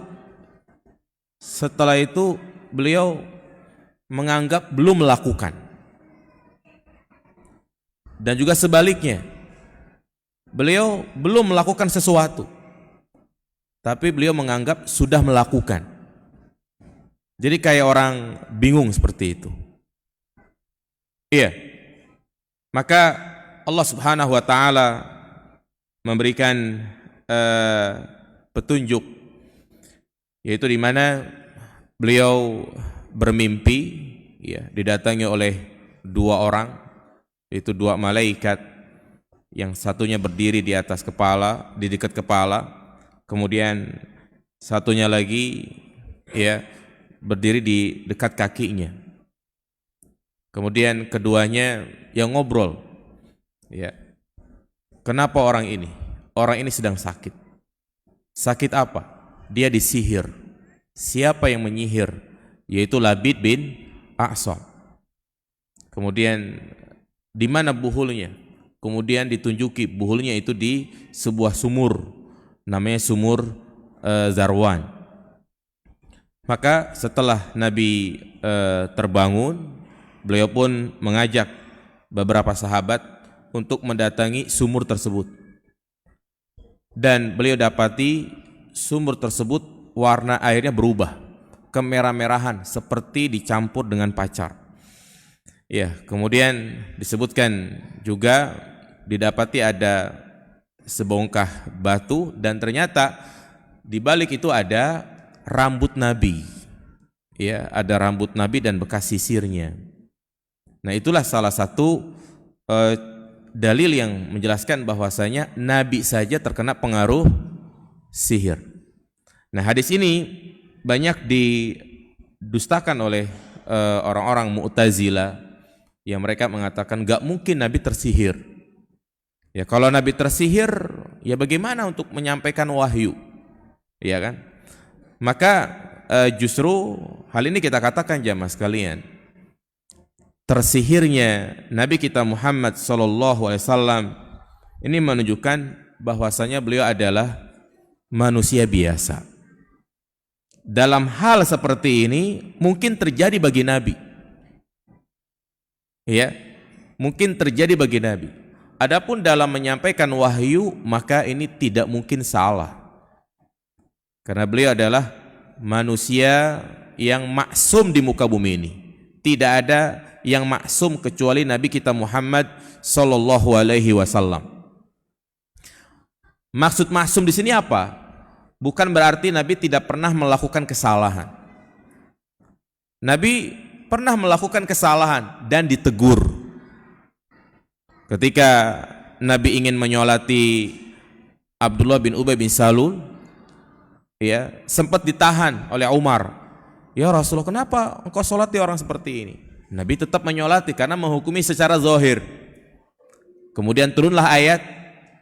setelah itu beliau menganggap belum melakukan. Dan juga sebaliknya, beliau belum melakukan sesuatu, tapi beliau menganggap sudah melakukan. Jadi kayak orang bingung seperti itu. Iya. Maka Allah Subhanahu wa taala memberikan petunjuk, yaitu di mana beliau bermimpi, ya, didatangi oleh dua orang, yaitu dua malaikat. Yang satunya berdiri di atas kepala, di dekat kepala, kemudian satunya lagi, ya, berdiri di dekat kakinya. Kemudian keduanya yang ngobrol, ya. Kenapa orang ini? Orang ini sedang sakit. Sakit apa? Dia disihir. Siapa yang menyihir? Yaitu Labid bin A'sam. Kemudian di mana buhulnya? Kemudian ditunjuki buhulnya itu di sebuah sumur, namanya sumur Zarwan. Maka setelah Nabi terbangun, beliau pun mengajak beberapa sahabat untuk mendatangi sumur tersebut. Dan beliau dapati sumur tersebut warna airnya berubah kemerah-merahan seperti dicampur dengan pacar. Ya, kemudian disebutkan juga didapati ada sebongkah batu dan ternyata di balik itu ada rambut Nabi. Ya, ada rambut Nabi dan bekas sisirnya. Nah, itulah salah satu dalil yang menjelaskan bahwasanya Nabi saja terkena pengaruh sihir. Nah, hadis ini banyak didustakan oleh orang-orang Mu'tazilah, yang mereka mengatakan gak mungkin Nabi tersihir. Ya, kalau Nabi tersihir, ya bagaimana untuk menyampaikan wahyu? Ya kan? Maka justru hal ini kita katakan jamaah sekalian, tersihirnya Nabi kita Muhammad SAW ini menunjukkan bahwasanya beliau adalah manusia biasa. Dalam hal seperti ini mungkin terjadi bagi Nabi. Ya, mungkin terjadi bagi Nabi. Adapun dalam menyampaikan wahyu, maka ini tidak mungkin salah. Karena beliau adalah manusia yang maksum di muka bumi ini. Tidak ada yang maksum kecuali Nabi kita Muhammad sallallahu alaihi wasallam. Maksud maksum di sini apa? Bukan berarti Nabi tidak pernah melakukan kesalahan. Nabi pernah melakukan kesalahan dan ditegur. Ketika Nabi ingin menyolati Abdullah bin Ubay bin Salul, ya, sempat ditahan oleh Umar. Ya Rasulullah, kenapa engkau solati orang seperti ini? Nabi tetap menyolati karena menghukumi secara zahir. Kemudian turunlah ayat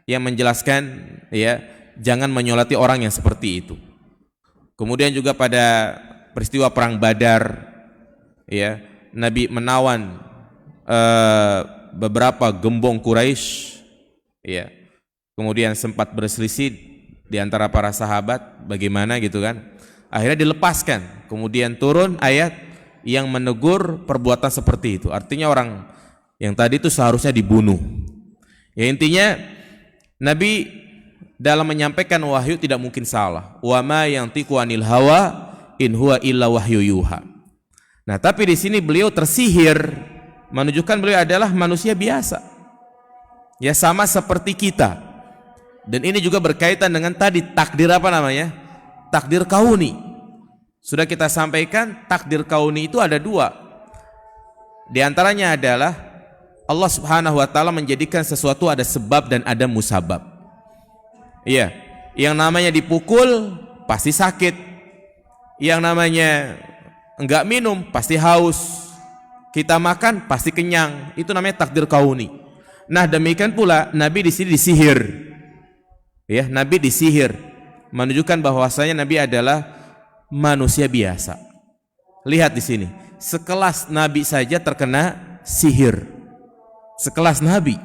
yang menjelaskan, ya, jangan menyolati orang yang seperti itu. Kemudian juga pada peristiwa perang Badar, ya, Nabi menawan beberapa gembong Quraisy, ya. Kemudian sempat berselisih di antara para sahabat bagaimana gitu kan. Akhirnya dilepaskan. Kemudian turun ayat yang menegur perbuatan seperti itu. Artinya orang yang tadi itu seharusnya dibunuh. Ya, intinya Nabi dalam menyampaikan wahyu tidak mungkin salah. Wa ma yantiqu anil hawa in huwa illa wahyu yuha. Nah, tapi di sini beliau tersihir, menunjukkan beliau adalah manusia biasa. Ya, sama seperti kita. Dan ini juga berkaitan dengan tadi takdir apa namanya? Takdir kauni. Sudah kita sampaikan takdir kauni itu ada dua. Di antaranya adalah Allah Subhanahu wa taala menjadikan sesuatu ada sebab dan ada musabab. Iya. Yang namanya dipukul pasti sakit. Yang namanya enggak minum pasti haus. Kita makan pasti kenyang. Itu namanya takdir kauni. Nah, demikian pula Nabi di sini disihir. Ya, Nabi disihir, menunjukkan bahwasanya Nabi adalah manusia biasa. Lihat di sini, sekelas Nabi saja terkena sihir. Sekelas Nabi.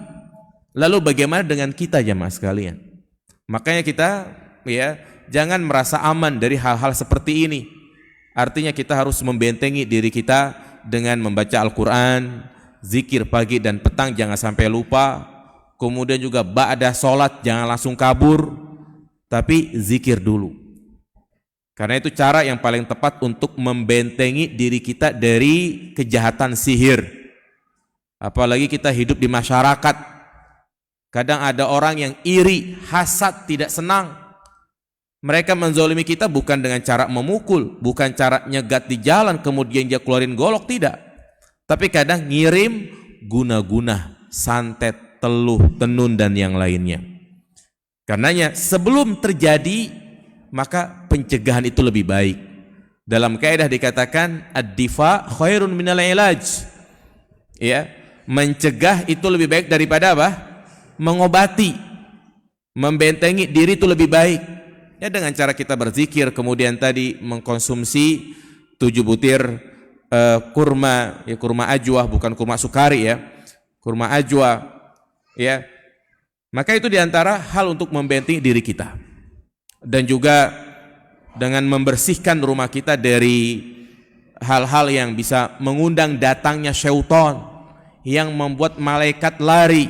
Lalu bagaimana dengan kita jamaah sekalian? Makanya kita ya jangan merasa aman dari hal-hal seperti ini. Artinya kita harus membentengi diri kita dengan membaca Al-Quran, zikir pagi dan petang jangan sampai lupa. Kemudian juga ba'da sholat jangan langsung kabur, tapi zikir dulu. Karena itu cara yang paling tepat untuk membentengi diri kita dari kejahatan sihir. Apalagi kita hidup di masyarakat. Kadang ada orang yang iri, hasad, tidak senang. Mereka menzolimi kita bukan dengan cara memukul, bukan cara nyegat di jalan kemudian dia keluarin golok, tidak. Tapi kadang ngirim guna-guna, santet, teluh, tenun dan yang lainnya. Karenanya sebelum terjadi maka pencegahan itu lebih baik. Dalam kaidah dikatakan ad-difa khairun minal ilaj. Ya, mencegah itu lebih baik daripada apa? Mengobati. Membentengi diri itu lebih baik. Ya, dengan cara kita berzikir, kemudian tadi mengkonsumsi 7 butir kurma, ya kurma ajwa, bukan kurma sukari ya. Kurma ajwa. Ya, maka itu diantara hal untuk membentengi diri kita, dan juga dengan membersihkan rumah kita dari hal-hal yang bisa mengundang datangnya syaitan yang membuat malaikat lari,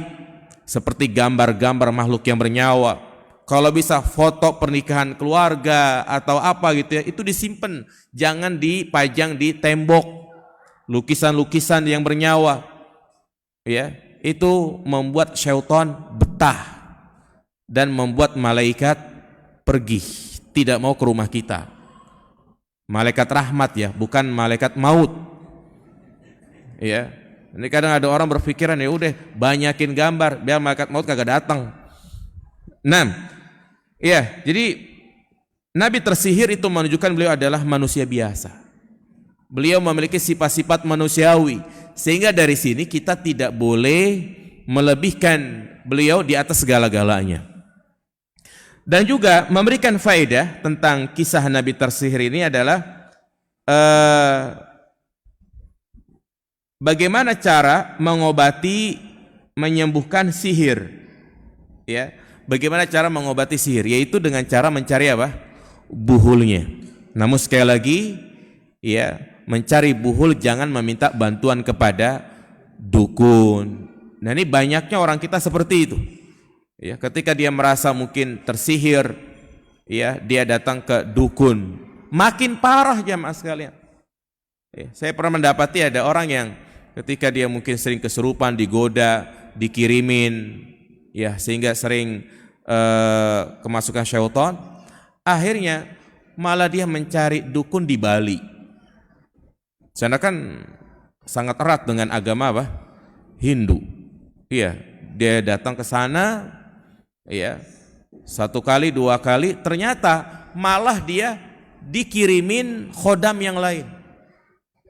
seperti gambar-gambar makhluk yang bernyawa. Kalau bisa foto pernikahan keluarga atau apa gitu ya, itu disimpan, jangan dipajang di tembok. Lukisan-lukisan yang bernyawa, ya, itu membuat syaitan betah dan membuat malaikat pergi, tidak mau ke rumah kita. Malaikat rahmat ya, bukan malaikat maut. Ya, ini kadang ada orang berpikiran ya udah banyakin gambar biar malaikat maut kagak datang. Ya, jadi Nabi tersihir itu menunjukkan beliau adalah manusia biasa. Beliau memiliki sifat-sifat manusiawi, sehingga dari sini kita tidak boleh melebihkan beliau di atas segala-galanya. Dan juga memberikan faedah tentang kisah Nabi tersihir ini adalah bagaimana cara mengobati, menyembuhkan sihir. Ya, bagaimana cara mengobati sihir? Yaitu dengan cara mencari apa? Buhulnya. Namun sekali lagi, ya, mencari buhul, jangan meminta bantuan kepada dukun. Nah, ini banyaknya orang kita seperti itu. Ya, ketika dia merasa mungkin tersihir, ya, dia datang ke dukun. Makin parah jamaah sekalian. Ya, saya pernah mendapati ada orang yang ketika dia mungkin sering kesurupan, digoda, dikirimin, ya, sehingga sering kemasukan syaitan, akhirnya malah dia mencari dukun di Bali. Sana kan sangat erat dengan agama apa? Hindu. Iya, dia datang ke sana, iya, 1 kali 2 kali, ternyata malah dia dikirimin khodam yang lain.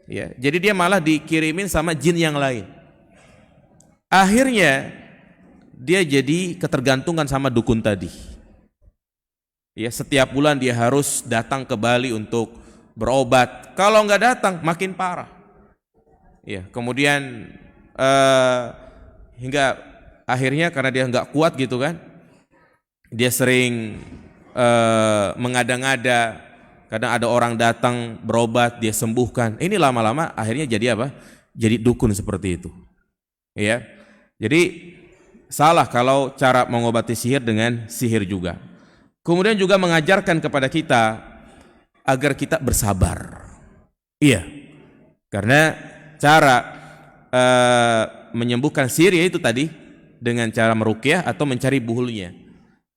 Ya, jadi dia malah dikirimin sama jin yang lain. Akhirnya dia jadi ketergantungan sama dukun tadi. Ya, setiap bulan dia harus datang ke Bali untuk berobat. Kalau nggak datang makin parah. Ya, kemudian hingga akhirnya karena dia nggak kuat gitu kan, dia sering mengada-ngada. Kadang ada orang datang berobat, dia sembuhkan. Ini lama-lama akhirnya jadi apa? Jadi dukun seperti itu. Ya, jadi salah kalau cara mengobati sihir dengan sihir juga. Kemudian juga mengajarkan kepada kita agar kita bersabar. Iya, karena cara menyembuhkan sihir yaitu tadi dengan cara meruqyah atau mencari buhulnya.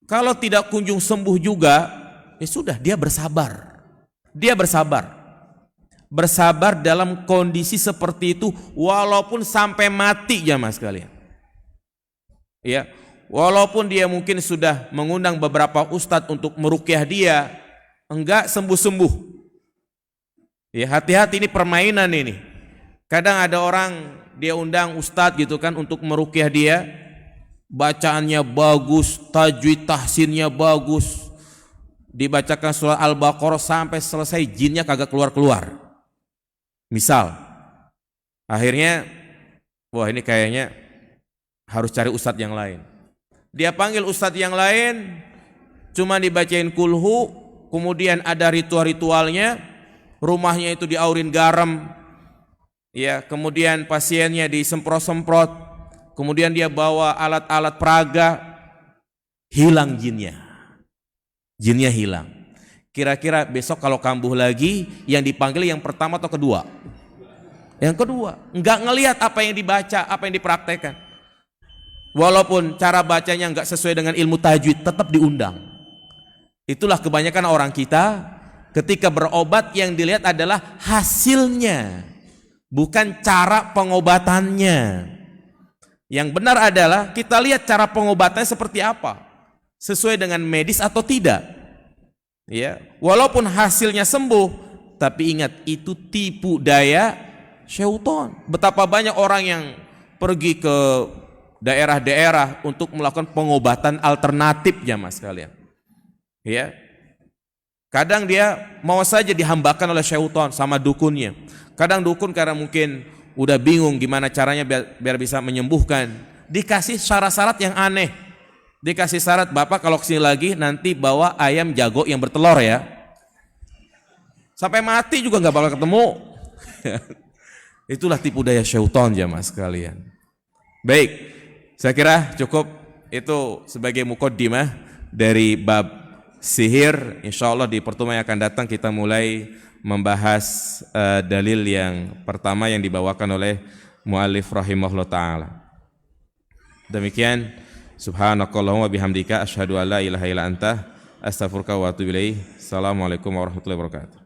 Kalau tidak kunjung sembuh juga, ya sudah, dia bersabar. Dia bersabar. Bersabar dalam kondisi seperti itu walaupun sampai mati jamaah sekalian. Ya, walaupun dia mungkin sudah mengundang beberapa ustadz untuk meruqyah dia, enggak sembuh-sembuh. Ya, hati-hati, ini permainan ini. Kadang ada orang dia undang ustadz gitu kan untuk meruqyah dia, bacaannya bagus, tajwid tahsinnya bagus, dibacakan surah Al-Baqarah sampai selesai jinnya kagak keluar-keluar. Misal, akhirnya, wah ini kayaknya harus cari ustadz yang lain. Dia panggil ustadz yang lain, cuma dibacain kulhu, kemudian ada ritual-ritualnya, rumahnya itu diaurin garam, ya, kemudian pasiennya disemprot-semprot, kemudian dia bawa alat-alat peraga, hilang jinnya. Jinnya hilang. Kira-kira besok kalau kambuh lagi, yang dipanggil yang pertama atau kedua? Yang kedua. Enggak ngelihat apa yang dibaca, apa yang dipraktekkan. Walaupun cara bacanya enggak sesuai dengan ilmu tajwid, tetap diundang. Itulah kebanyakan orang kita, ketika berobat yang dilihat adalah hasilnya, bukan cara pengobatannya. Yang benar adalah kita lihat cara pengobatannya seperti apa, sesuai dengan medis atau tidak. Ya, walaupun hasilnya sembuh, tapi ingat itu tipu daya syaitan. Betapa banyak orang yang pergi ke daerah-daerah untuk melakukan pengobatan alternatif, jamaah sekalian. Ya, kadang dia mau saja dihambakan oleh syaitan sama dukunnya. Kadang dukun karena mungkin udah bingung gimana caranya biar bisa menyembuhkan, dikasih syarat-syarat yang aneh. Dikasih syarat, Bapak kalau kesini lagi nanti bawa ayam jago yang bertelur ya. Sampai mati juga nggak bakal ketemu. Itulah tipu daya syaitan, jamaah sekalian. Baik, saya kira cukup itu sebagai muqaddimah dari bab sihir. Insya Allah di pertemuan yang akan datang kita mulai membahas dalil yang pertama yang dibawakan oleh muallif rahimahullah ta'ala. Demikian, subhanakallahumma bihamdika asyhadu an la ilaha illa anta astaghfiruka wa atubu ilaik. Assalamualaikum warahmatullahi wabarakatuh.